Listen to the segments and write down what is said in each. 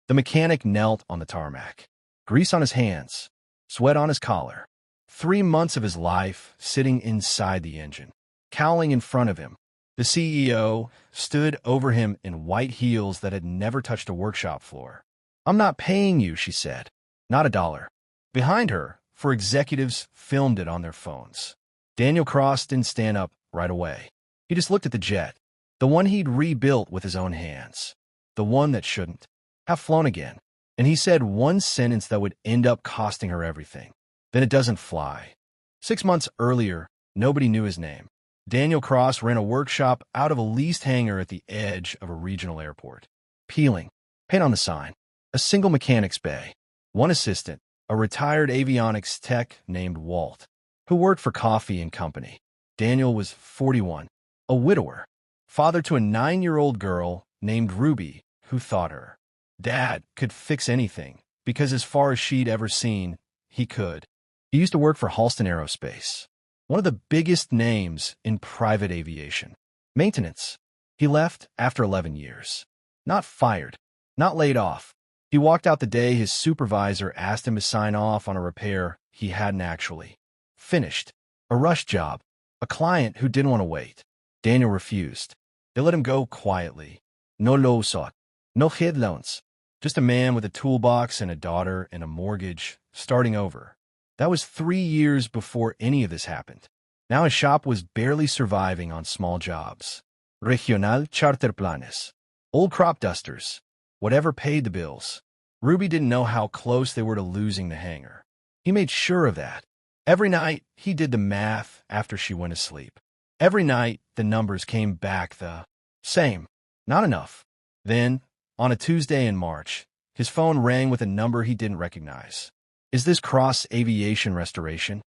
The mechanic knelt on the tarmac, grease on his hands, sweat on his collar. 3 months of his life sitting inside the engine. Cowling in front of him, the CEO stood over him in white heels that had never touched a workshop floor. "I'm not paying you," she said. "Not a dollar." Behind her, four executives filmed it on their phones. Daniel Cross didn't stand up right away. He just looked at the jet, the one he'd rebuilt with his own hands, the one that shouldn't have flown again. And he said one sentence that would end up costing her everything. "Then it doesn't fly." 6 months earlier, nobody knew his name. Daniel Cross ran a workshop out of a leased hangar at the edge of a regional airport. Peeling, paint on the sign, a single mechanic's bay, one assistant, a retired avionics tech named Walt, who worked for Coffee and Company. Daniel was 41, a widower, father to a 9-year-old girl named Ruby, who thought her dad could fix anything, because as far as she'd ever seen, he could. He used to work for Halston Aerospace, one of the biggest names in private aviation. Maintenance. He left after 11 years. Not fired, not laid off. He walked out the day his supervisor asked him to sign off on a repair he hadn't actually finished. A rush job, a client who didn't want to wait. Daniel refused. They let him go quietly. No lawsuit, no headloans. Just a man with a toolbox and a daughter and a mortgage, starting over. That was 3 years before any of this happened. Now his shop was barely surviving on small jobs. Regional charterplanes. Old crop dusters. Whatever paid the bills. Ruby didn't know how close they were to losing the hangar. He made sure of that. Every night, he did the math after she went to sleep. Every night, the numbers came back the same. Not enough. Then, on a Tuesday in March, his phone rang with a number he didn't recognize. "Is this Cross Aviation Restoration?"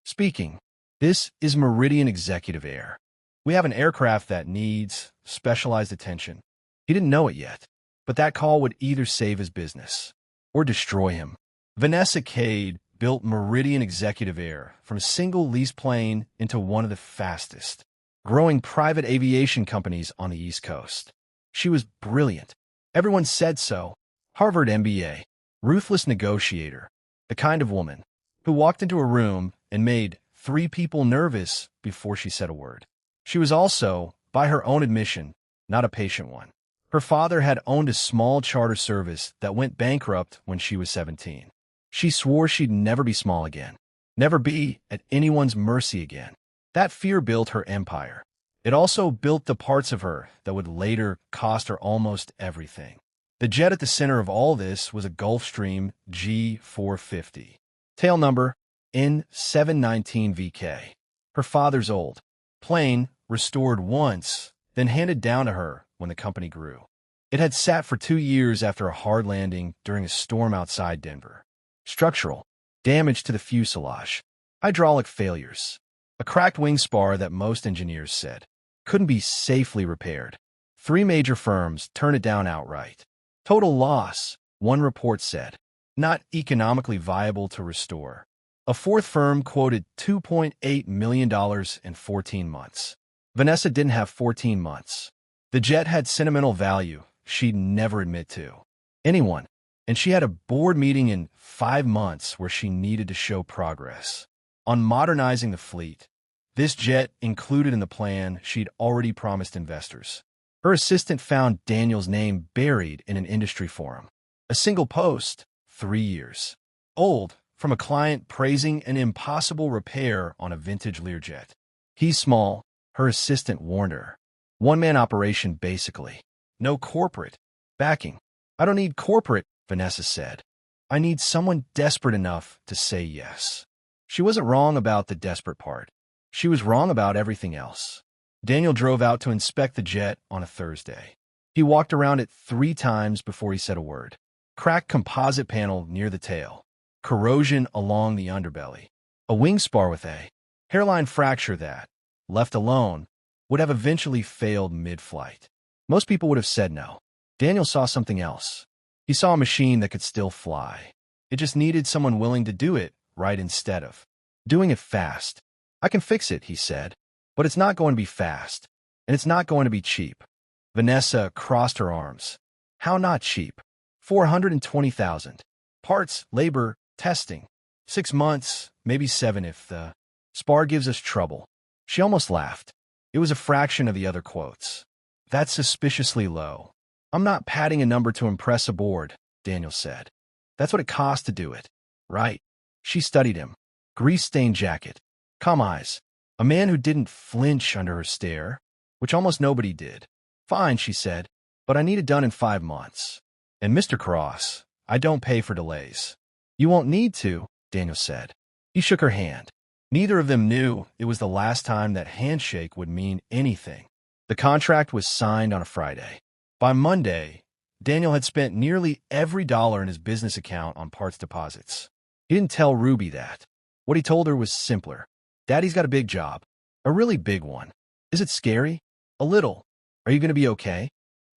"Speaking. This is Meridian Executive Air. We have an aircraft that needs specialized attention." He didn't know it yet, but that call would either save his business or destroy him. Vanessa Cade built Meridian Executive Air from a single lease plane into one of the fastest growing private aviation companies on the East Coast. She was brilliant. Everyone said so. Harvard MBA, ruthless negotiator, the kind of woman who walked into a room and made 3 people nervous before she said a word. She was also, by her own admission, not a patient one. Her father had owned a small charter service that went bankrupt when she was 17. She swore she'd never be small again, never be at anyone's mercy again. That fear built her empire. It also built the parts of her that would later cost her almost everything. The jet at the center of all this was a Gulfstream G450. Tail number N719VK. Her father's old plane, restored once, then handed down to her when the company grew. It had sat for 2 years after a hard landing during a storm outside Denver. Structural damage to the fuselage, hydraulic failures, a cracked wing spar that most engineers said couldn't be safely repaired. 3 major firms turned it down outright. Total loss, one report said, not economically viable to restore. A 4th firm quoted $2.8 million in 14 months. Vanessa didn't have 14 months. The jet had sentimental value she'd never admit to anyone, and she had a board meeting in 5 months where she needed to show progress on modernizing the fleet. This jet included in the plan she'd already promised investors. Her assistant found Daniel's name buried in an industry forum. A single post, 3 years old, from a client praising an impossible repair on a vintage Learjet. "He's small," her assistant warned her. "One-man operation, basically. No corporate backing." "I don't need corporate," Vanessa said. "I need someone desperate enough to say yes." She wasn't wrong about the desperate part. She was wrong about everything else. Daniel drove out to inspect the jet on a Thursday. He walked around it 3 times before he said a word. Cracked composite panel near the tail. Corrosion along the underbelly. A wing spar with a hairline fracture that, left alone, would have eventually failed mid-flight. Most people would have said no. Daniel saw something else. He saw a machine that could still fly. It just needed someone willing to do it right instead of doing it fast. "I can fix it," he said, "but it's not going to be fast, and it's not going to be cheap." Vanessa crossed her arms. "How not cheap?" $420,000. Parts, labor, testing. 6 months, maybe 7 if the SPAR gives us trouble. She almost laughed. It was a fraction of the other quotes. That's suspiciously low. I'm not padding a number to impress a board, Daniel said. That's what it costs to do it. Right. She studied him. Grease-stained jacket. Calm eyes. A man who didn't flinch under her stare, which almost nobody did. Fine, she said, but I need it done in 5 months. And Mr. Cross, I don't pay for delays. You won't need to, Daniel said. He shook her hand. Neither of them knew it was the last time that handshake would mean anything. The contract was signed on a Friday. By Monday, Daniel had spent nearly every dollar in his business account on parts deposits. He didn't tell Ruby that. What he told her was simpler. Daddy's got a big job. A really big one. Is it scary? A little. Are you going to be okay?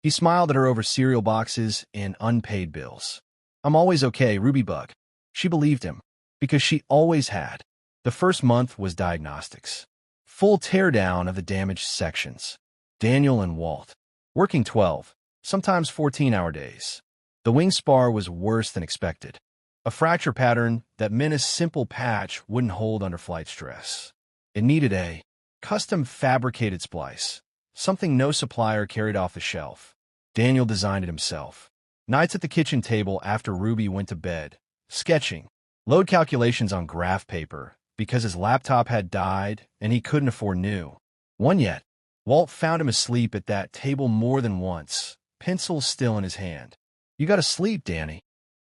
He smiled at her over cereal boxes and unpaid bills. I'm always okay, Ruby Bug. She believed him, because she always had. The first month was diagnostics. Full teardown of the damaged sections. Daniel and Walt. Working 12, sometimes 14-hour days. The wing spar was worse than expected. A fracture pattern that meant a simple patch wouldn't hold under flight stress. It needed a custom fabricated splice, something no supplier carried off the shelf. Daniel designed it himself. Nights at the kitchen table after Ruby went to bed, sketching, load calculations on graph paper because his laptop had died and he couldn't afford new. One yet. Walt found him asleep at that table more than once, pencil still in his hand. You gotta sleep, Danny.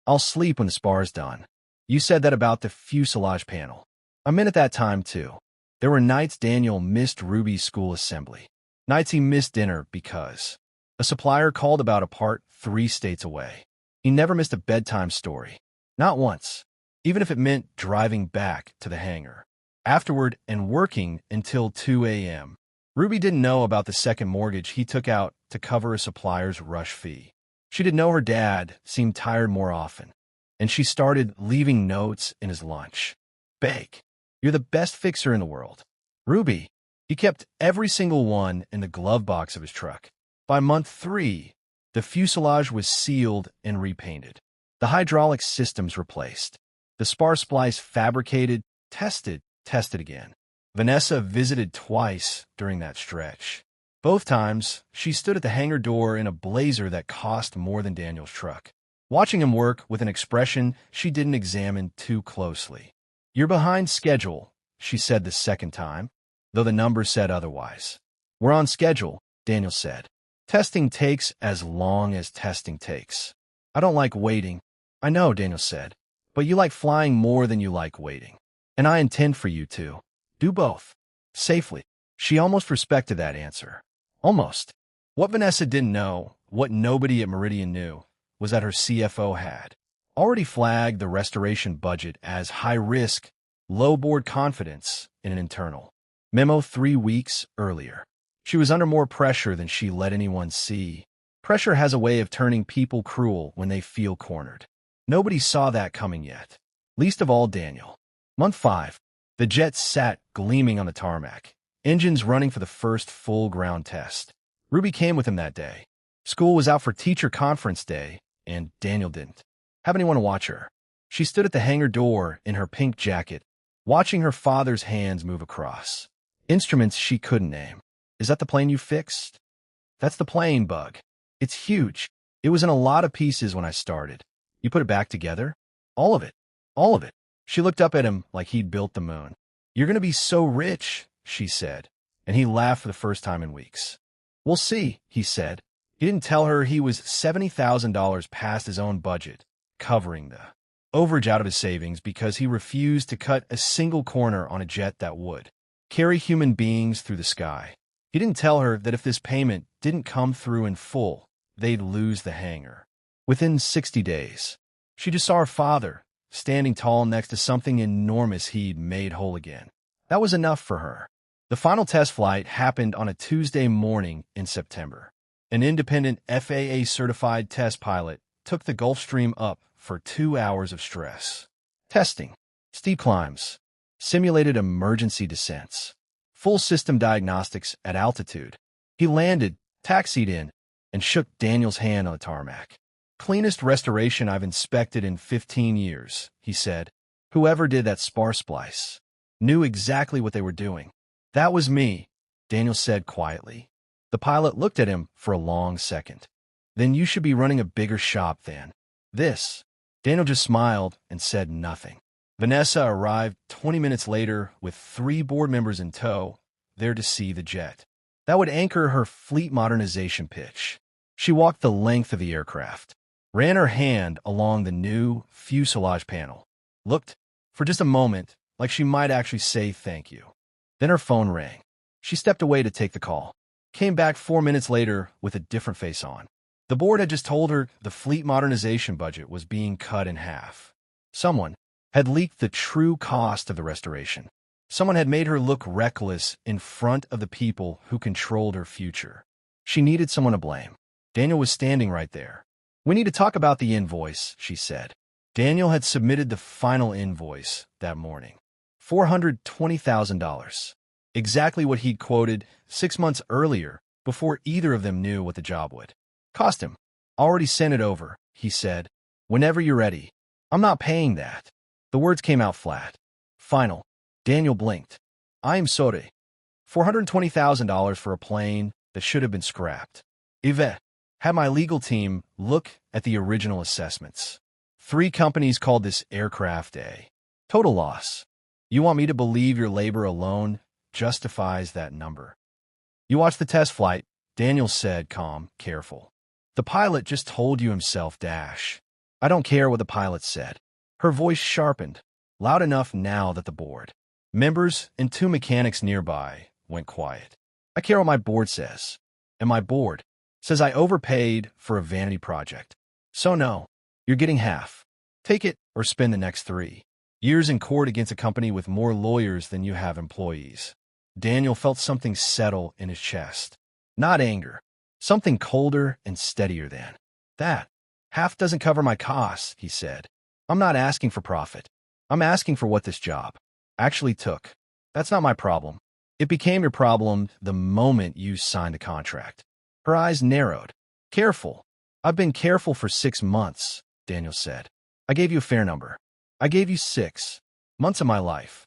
I'll sleep when the spar's done. You said that about the fuselage panel. I meant at that time, too. There were nights Daniel missed Ruby's school assembly. Nights he missed dinner because a supplier called about a part 3 states away. He never missed a bedtime story. Not once. Even if it meant driving back to the hangar. Afterward and working until 2 a.m. Ruby didn't know about the second mortgage he took out to cover a supplier's rush fee. She didn't know her dad seemed tired more often, and she started leaving notes in his lunch. Bake. You're the best fixer in the world. Ruby. He kept every single one in the glove box of his truck. By month 3, the fuselage was sealed and repainted. The hydraulic systems replaced. The spar splice fabricated, tested again. Vanessa visited twice during that stretch. Both times, she stood at the hangar door in a blazer that cost more than Daniel's truck, watching him work with an expression she didn't examine too closely. You're behind schedule, she said the second time, though the number said otherwise. We're on schedule, Daniel said. Testing takes as long as testing takes. I don't like waiting. I know, Daniel said, but you like flying more than you like waiting. And I intend for you to do both. Safely. She almost respected that answer. Almost. What Vanessa didn't know, what nobody at Meridian knew, was that her CFO had already flagged the restoration budget as high-risk, low-board confidence in an internal memo 3 weeks earlier. She was under more pressure than she let anyone see. Pressure has a way of turning people cruel when they feel cornered. Nobody saw that coming yet, least of all Daniel. Month 5. The jet sat gleaming on the tarmac, engines running for the first full ground test. Ruby came with him that day. School was out for teacher conference day, and Daniel didn't have anyone to watch her. She stood at the hangar door in her pink jacket, watching her father's hands move across. Instruments she couldn't name. Is that the plane you fixed? That's the plane, Bug. It's huge. It was in a lot of pieces when I started. You put it back together? All of it. All of it. She looked up at him like he'd built the moon. You're going to be so rich, she said, and he laughed for the first time in weeks. We'll see, he said. He didn't tell her he was $70,000 past his own budget, covering the overage out of his savings because he refused to cut a single corner on a jet that would carry human beings through the sky. He didn't tell her that if this payment didn't come through in full, they'd lose the hangar. Within 60 days, she just saw her father, standing tall next to something enormous he'd made whole again. That was enough for her. The final test flight happened on a Tuesday morning in September. An independent FAA-certified test pilot took the Gulfstream up for 2 hours of stress. Testing, steep climbs, simulated emergency descents, full system diagnostics at altitude. He landed, taxied in, and shook Daniel's hand on the tarmac. Cleanest restoration I've inspected in 15 years, he said. Whoever did that spar splice knew exactly what they were doing. That was me, Daniel said quietly. The pilot looked at him for a long second. Then you should be running a bigger shop than this. Daniel just smiled and said nothing. Vanessa arrived 20 minutes later with 3 board members in tow, there to see the jet. That would anchor her fleet modernization pitch. She walked the length of the aircraft, ran her hand along the new fuselage panel, looked, for just a moment, like she might actually say thank you. Then her phone rang. She stepped away to take the call, came back 4 minutes later with a different face on. The board had just told her the fleet modernization budget was being cut in half. Someone had leaked the true cost of the restoration. Someone had made her look reckless in front of the people who controlled her future. She needed someone to blame. Daniel was standing right there. We need to talk about the invoice, she said. Daniel had submitted the final invoice that morning. $420,000. Exactly what he'd quoted 6 months earlier before either of them knew what the job would cost him. Already sent it over, he said. Whenever you're ready. I'm not paying that. The words came out flat. Final. Daniel blinked. I am sorry. $420,000 for a plane that should have been scrapped. Yvette had my legal team look at the original assessments. 3 companies called this aircraft a total loss. You want me to believe your labor alone justifies that number? You watched the test flight, Daniel said, calm, careful. The pilot just told you himself, Dash. I don't care what the pilot said. Her voice sharpened, loud enough now that the board members and 2 mechanics nearby went quiet. I care what my board says. And my board says I overpaid for a vanity project. So no, you're getting half. Take it or spend the next 3 years in court against a company with more lawyers than you have employees. Daniel felt something settle in his chest. Not anger. Something colder and steadier than that. Half doesn't cover my costs, he said. I'm not asking for profit. I'm asking for what this job actually took. That's not my problem. It became your problem the moment you signed the contract. Her eyes narrowed. Careful. I've been careful for 6 months, Daniel said. I gave you a fair number. I gave you 6 months of my life.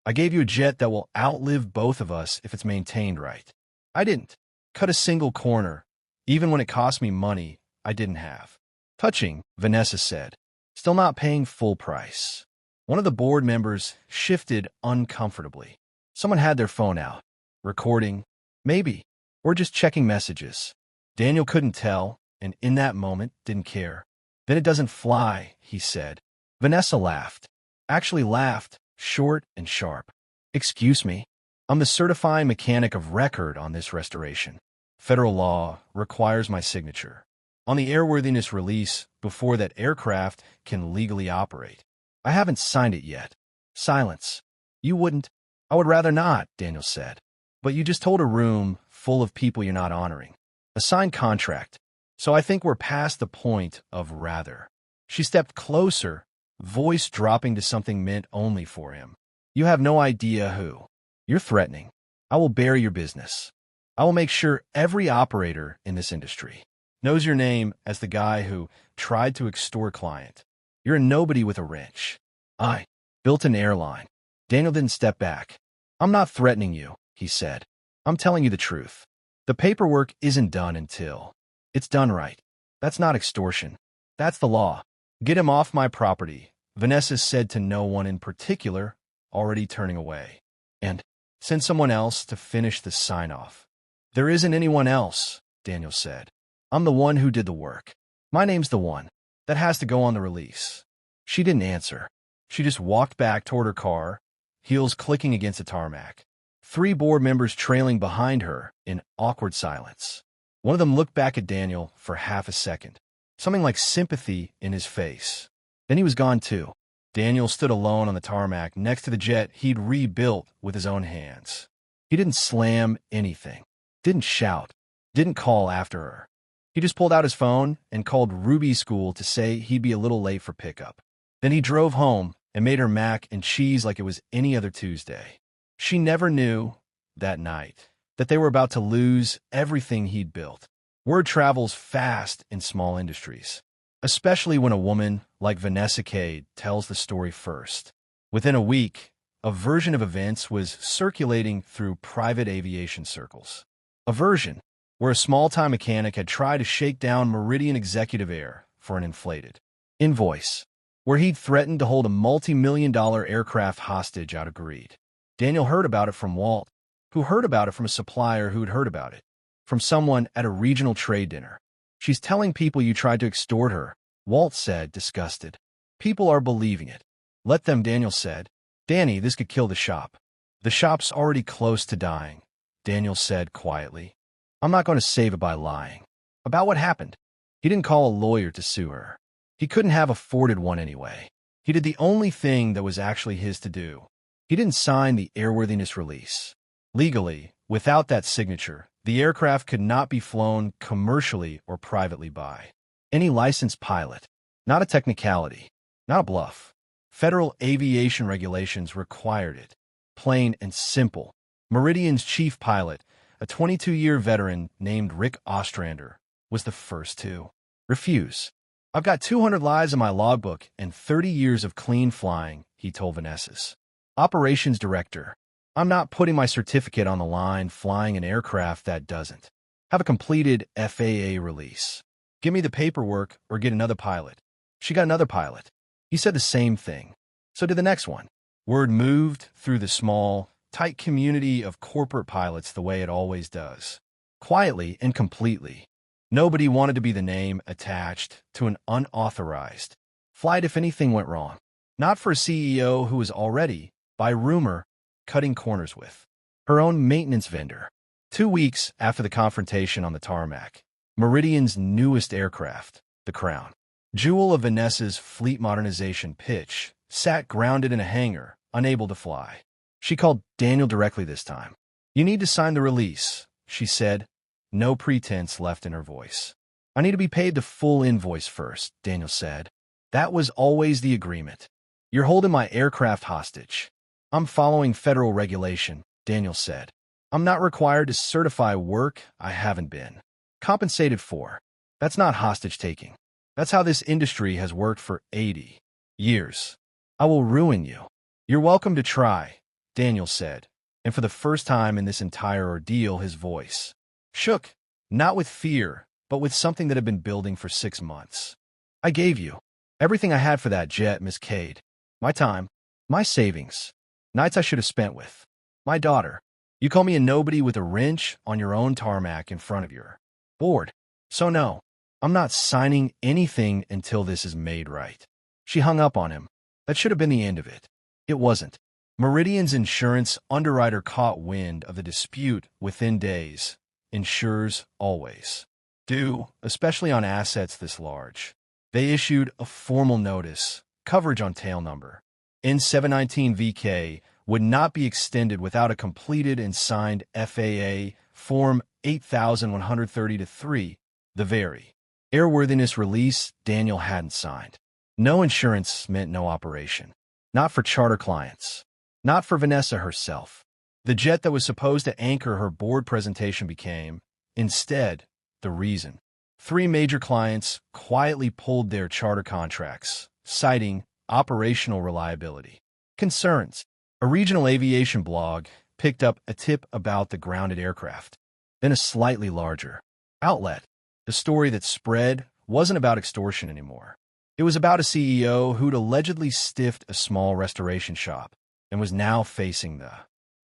I gave you a jet that will outlive both of us if it's maintained right. I didn't cut a single corner, even when it cost me money I didn't have. Touching, Vanessa said. Still not paying full price. One of the board members shifted uncomfortably. Someone had their phone out, recording, maybe, or just checking messages. Daniel couldn't tell, and in that moment didn't care. Then it doesn't fly, he said. Vanessa laughed. Actually laughed, short and sharp. Excuse me. I'm the certifying mechanic of record on this restoration. Federal law requires my signature on the airworthiness release before that aircraft can legally operate. I haven't signed it yet. Silence. You wouldn't. I would rather not, Daniel said. But you just told a room full of people you're not honoring. A signed contract. So I think we're past the point of rather. She stepped closer, voice dropping to something meant only for him. You have no idea who. You're threatening. I will bury your business. I will make sure every operator in this industry knows your name as the guy who tried to extort a client. You're a nobody with a wrench. I built an airline. Daniel didn't step back. I'm not threatening you, he said. I'm telling you the truth. The paperwork isn't done until it's done right. That's not extortion. That's the law. Get him off my property, Vanessa said to no one in particular, already turning away. And send someone else to finish the sign-off. There isn't anyone else, Daniel said. I'm the one who did the work. My name's the one that has to go on the release. She didn't answer. She just walked back toward her car, heels clicking against the tarmac. 3 board members trailing behind her in awkward silence. One of them looked back at Daniel for half a second, something like sympathy in his face. Then he was gone too. Daniel stood alone on the tarmac next to the jet he'd rebuilt with his own hands. He didn't slam anything, didn't shout, didn't call after her. He just pulled out his phone and called Ruby's school to say he'd be a little late for pickup. Then he drove home and made her mac and cheese like it was any other Tuesday. She never knew, that night, that they were about to lose everything he'd built. Word travels fast in small industries. especially when a woman like Vanessa Cade tells the story first. Within a week, a version of events was circulating through private aviation circles. A version where a small-time mechanic had tried to shake down Meridian executive heir for an inflated invoice, where he'd threatened to hold a multi-million-dollar aircraft hostage out of greed. Daniel heard about it from Walt, who heard about it from a supplier who'd heard about it, from someone at a regional trade dinner. "She's telling people you tried to extort her," Walt said, disgusted. "People are believing it." "Let them," Daniel said. "Danny, this could kill the shop." "The shop's already close to dying," Daniel said quietly. "I'm not going to save it by lying." About what happened? He didn't call a lawyer to sue her. He couldn't have afforded one anyway. He did the only thing that was actually his to do. He didn't sign the airworthiness release. Legally, without that signature, the aircraft could not be flown commercially or privately by any licensed pilot. Not a technicality, not a bluff. Federal aviation regulations required it. Plain and simple. Meridian's chief pilot, a 22-year veteran named Rick Ostrander, was the first to refuse. "I've got 200 lives in my logbook and 30 years of clean flying," he told Vanessa's operations director. "I'm not putting my certificate on the line flying an aircraft that doesn't have a completed FAA release. Give me the paperwork or get another pilot." She got another pilot. He said the same thing. So did the next one. Word moved through the small, tight community of corporate pilots the way it always does. Quietly and completely. Nobody wanted to be the name attached to an unauthorized flight if anything went wrong. Not for a CEO who was already, by rumor, cutting corners with her own maintenance vendor. 2 weeks after the confrontation on the tarmac, Meridian's newest aircraft, the Crown, jewel of Vanessa's fleet modernization pitch, sat grounded in a hangar, unable to fly. She called Daniel directly this time. "You need to sign the release," she said, no pretense left in her voice. "I need to be paid the full invoice first," Daniel said. "That was always the agreement. You're holding my aircraft hostage." "I'm following federal regulation," Daniel said. "I'm not required to certify work I haven't been compensated for. That's not hostage-taking. That's how this industry has worked for 80 years. I will ruin you." "You're welcome to try," Daniel said, and for the first time in this entire ordeal, his voice shook, not with fear, but with something that had been building for 6 months. "I gave you everything I had for that jet, Miss Cade. My time, my savings, nights I should have spent with my daughter. You call me a nobody with a wrench on your own tarmac in front of your board. So no, I'm not signing anything until this is made right." She hung up on him. That should have been the end of it. It wasn't. Meridian's insurance underwriter caught wind of the dispute within days. Insurers always do, especially on assets this large. They issued a formal notice, coverage on tail number. N719VK would not be extended without a completed and signed FAA Form 8130-3, the very airworthiness release Daniel hadn't signed. No insurance meant no operation. Not for charter clients. Not for Vanessa herself. The jet that was supposed to anchor her board presentation became, instead, the reason. 3 major clients quietly pulled their charter contracts, citing operational reliability concerns. A regional aviation blog picked up a tip about the grounded aircraft. Then a slightly larger outlet. The story that spread wasn't about extortion anymore. It was about a CEO who'd allegedly stiffed a small restoration shop and was now facing the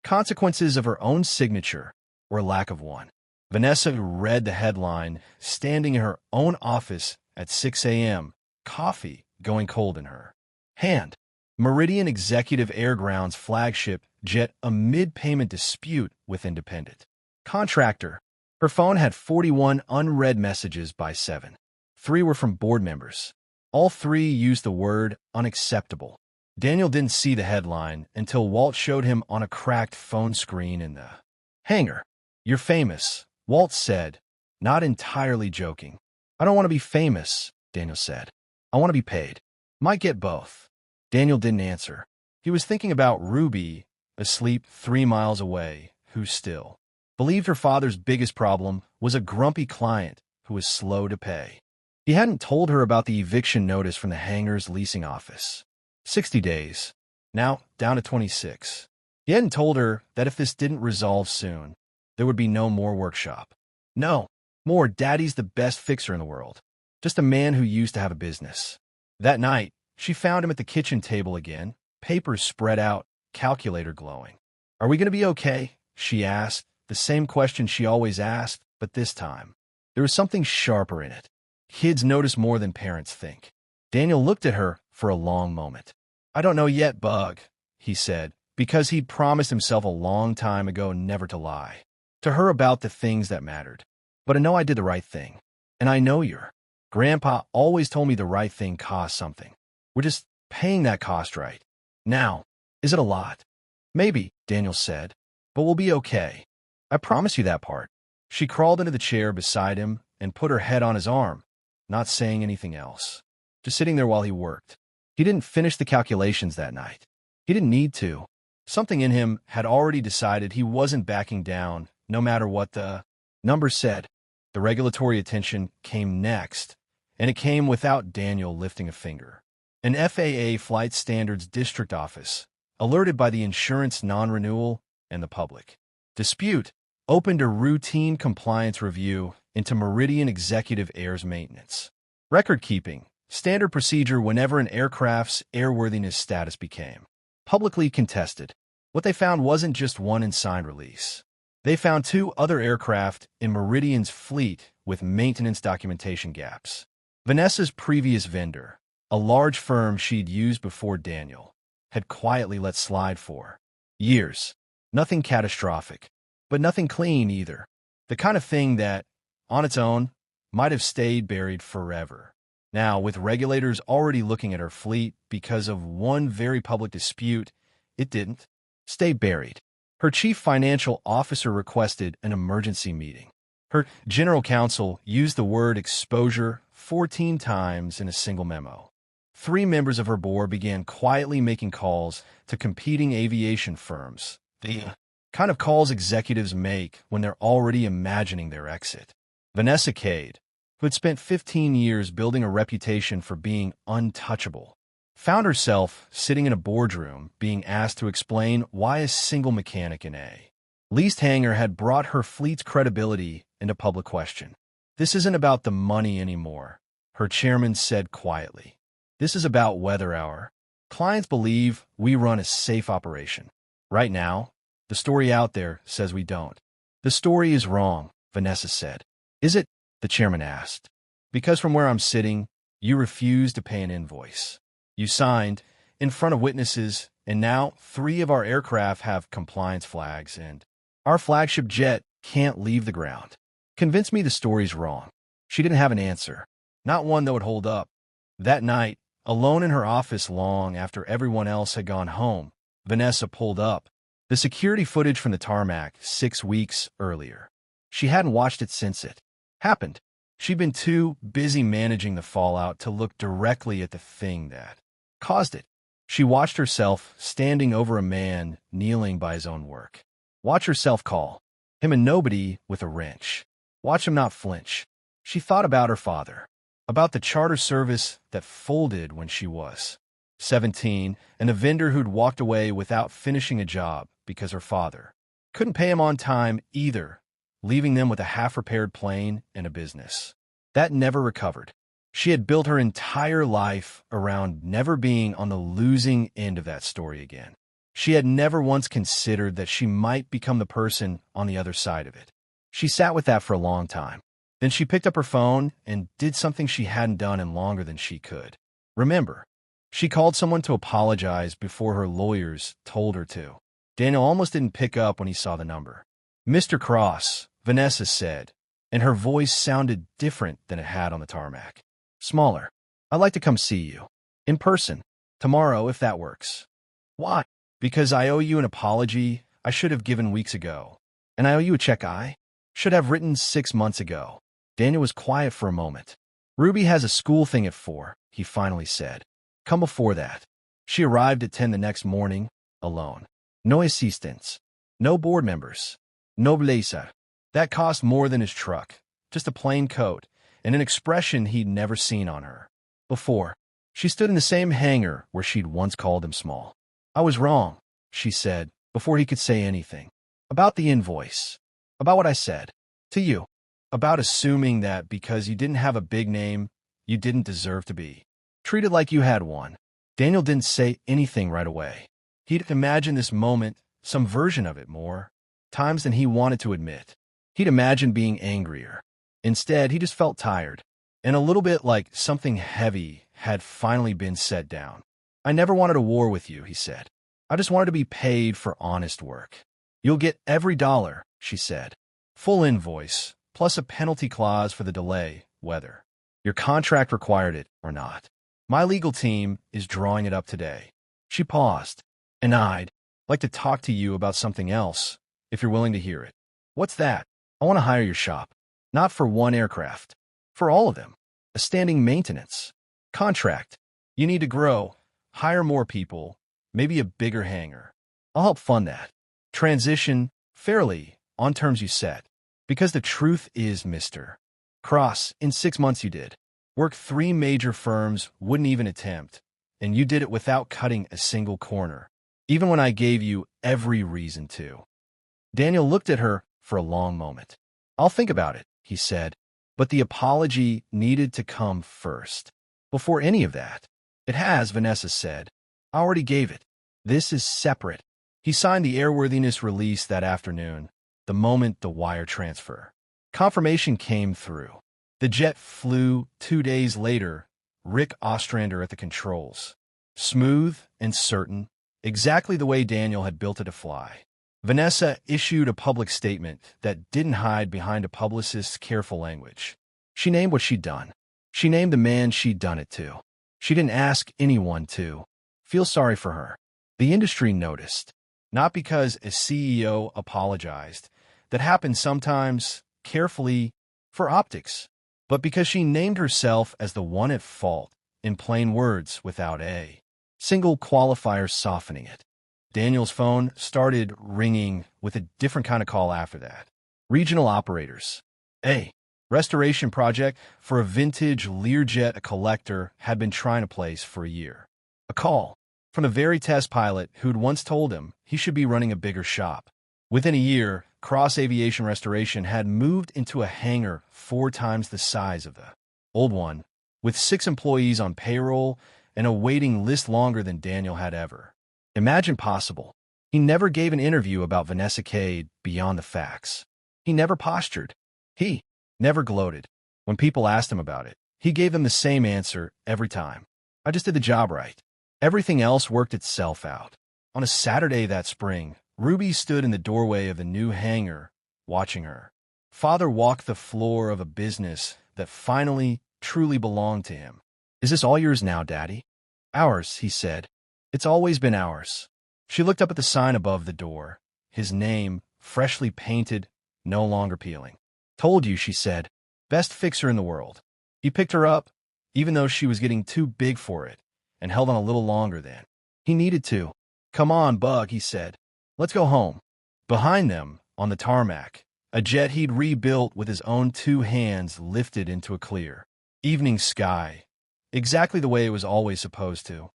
consequences of her own signature or lack of one. Vanessa read the headline, standing in her own office at 6 a.m., coffee going cold in her hand. Meridian Executive Air Ground's flagship jet amid payment dispute with independent contractor. Her phone had 41 unread messages by 7. 3 were from board members. All 3 used the word unacceptable. Daniel didn't see the headline until Walt showed him on a cracked phone screen in the hangar. "You're famous," Walt said, not entirely joking. "I don't want to be famous," Daniel said. "I want to be paid." "Might get both." Daniel didn't answer. He was thinking about Ruby, asleep 3 miles away, who still believed her father's biggest problem was a grumpy client who was slow to pay. He hadn't told her about the eviction notice from the hangar's leasing office. 60 days. Now, down to 26. He hadn't told her that if this didn't resolve soon, there would be no more workshop. No, more Daddy's the best fixer in the world. Just a man who used to have a business. That night, she found him at the kitchen table again, papers spread out, calculator glowing. "Are we going to be okay?" she asked, the same question she always asked, but this time, there was something sharper in it. Kids notice more than parents think. Daniel looked at her for a long moment. "I don't know yet, Bug," he said, because he'd promised himself a long time ago never to lie to her about the things that mattered. "But I know I did the right thing. And I know you're. Grandpa always told me the right thing cost something. We're just paying that cost right. Now, is it a lot?" "Maybe," Daniel said, "but we'll be okay. I promise you that part." She crawled into the chair beside him and put her head on his arm, not saying anything else, just sitting there while he worked. He didn't finish the calculations that night. He didn't need to. Something in him had already decided he wasn't backing down, no matter what the numbers said. The regulatory attention came next, and it came without Daniel lifting a finger. An FAA Flight Standards District Office, alerted by the insurance non-renewal and the public dispute, opened a routine compliance review into Meridian Executive Air's maintenance. Record-keeping, standard procedure whenever an aircraft's airworthiness status became publicly contested. What they found wasn't just one unsigned release. They found 2 other aircraft in Meridian's fleet with maintenance documentation gaps. Vanessa's previous vendor, a large firm she'd used before Daniel, had quietly let slide for years. Nothing catastrophic, but nothing clean either. The kind of thing that, on its own, might have stayed buried forever. Now, with regulators already looking at her fleet because of one very public dispute, it didn't stay buried. Her chief financial officer requested an emergency meeting. Her general counsel used the word exposure 14 times in a single memo. 3 members of her board began quietly making calls to competing aviation firms, the kind of calls executives make when they're already imagining their exit. Vanessa Cade, who had spent 15 years building a reputation for being untouchable, found herself sitting in a boardroom being asked to explain why a single mechanic in a leased hangar had brought her fleet's credibility into public question. "This isn't about the money anymore," her chairman said quietly. "This is about whether our clients believe we run a safe operation. Right now, the story out there says we don't." "The story is wrong," Vanessa said. "Is it?" the chairman asked. "Because from where I'm sitting, you refused to pay an invoice. You signed, in front of witnesses, and now 3 of our aircraft have compliance flags, and our flagship jet can't leave the ground. Convince me the story's wrong." She didn't have an answer, not one that would hold up. That night, alone in her office long after everyone else had gone home, Vanessa pulled up the security footage from the tarmac 6 weeks earlier. She hadn't watched it since it happened. She'd been too busy managing the fallout to look directly at the thing that caused it. She watched herself standing over a man kneeling by his own work. Watch herself call him a nobody with a wrench. Watch him not flinch. She thought about her father, about the charter service that folded when she was 17, and the vendor who'd walked away without finishing a job because her father couldn't pay him on time either, leaving them with a half-repaired plane and a business that never recovered. She had built her entire life around never being on the losing end of that story again. She had never once considered that she might become the person on the other side of it. She sat with that for a long time. Then she picked up her phone and did something she hadn't done in longer than she could remember. She called someone to apologize before her lawyers told her to. Daniel almost didn't pick up when he saw the number. "Mr. Cross," Vanessa said, and her voice sounded different than it had on the tarmac. "Smaller. I'd like to come see you. In person. Tomorrow, if that works." "Why?" "Because I owe you an apology I should have given weeks ago. And I owe you a check I should have written 6 months ago." Daniel was quiet for a moment. "Ruby has a school thing at 4, he finally said. "Come before that." She arrived at 10 the next morning, alone. No assistants. No board members. No blazer. That cost more than his truck. Just a plain coat and an expression he'd never seen on her before. She stood in the same hangar where she'd once called him small. "I was wrong," she said, before he could say anything. "About the invoice. About what I said. To you. About assuming that because you didn't have a big name, you didn't deserve to be treated like you had one." Daniel didn't say anything right away. He'd imagined this moment, some version of it more times than he wanted to admit. He'd imagined being angrier. Instead, he just felt tired, and a little bit like something heavy had finally been set down. "I never wanted a war with you," he said. "I just wanted to be paid for honest work." "You'll get every dollar," she said. "Full invoice, plus a penalty clause for the delay, whether your contract required it or not. My legal team is drawing it up today." She paused. "And I'd like to talk to you about something else, if you're willing to hear it." "What's that?" "I want to hire your shop. Not for one aircraft. For all of them. A standing maintenance contract. You need to grow, hire more people, maybe a bigger hangar. I'll help fund that. Transition, fairly, on terms you set. Because the truth is, Mr. Cross, in 6 months you did work 3 major firms wouldn't even attempt, and you did it without cutting a single corner, even when I gave you every reason to." Daniel looked at her for a long moment. "I'll think about it," he said, "but the apology needed to come first. Before any of that." "It has," Vanessa said. "I already gave it. This is separate." He signed the airworthiness release that afternoon, the moment the wire transfer confirmation came through. The jet flew 2 days later, Rick Ostrander at the controls. Smooth and certain, exactly the way Daniel had built it to fly. Vanessa issued a public statement that didn't hide behind a publicist's careful language. She named what she'd done. She named the man she'd done it to. She didn't ask anyone to feel sorry for her. The industry noticed, not because a CEO apologized. That happened sometimes, carefully, for optics, but because she named herself as the one at fault, in plain words, without a single qualifier softening it. Daniel's phone started ringing with a different kind of call after that. Regional operators. A restoration project for a vintage Learjet a collector had been trying to place for a year. A call from the very test pilot who'd once told him he should be running a bigger shop. Within a year, Cross Aviation Restoration had moved into a hangar 4 times the size of the old one, with 6 employees on payroll and a waiting list longer than Daniel had ever imagined possible. He never gave an interview about Vanessa Cade beyond the facts. He never postured. He never gloated. When people asked him about it, he gave them the same answer every time. "I just did the job right." Everything else worked itself out. On a Saturday that spring, Ruby stood in the doorway of the new hangar, watching her father walk the floor of a business that finally, truly belonged to him. "Is this all yours now, Daddy?" "Ours," he said. "It's always been ours." She looked up at the sign above the door, his name, freshly painted, no longer peeling. "Told you," she said. "Best fixer in the world." He picked her up, even though she was getting too big for it, and held on a little longer than he needed to. "Come on, Bug," he said. "Let's go home." Behind them, on the tarmac, a jet he'd rebuilt with his own 2 hands lifted into a clear evening sky, exactly the way it was always supposed to.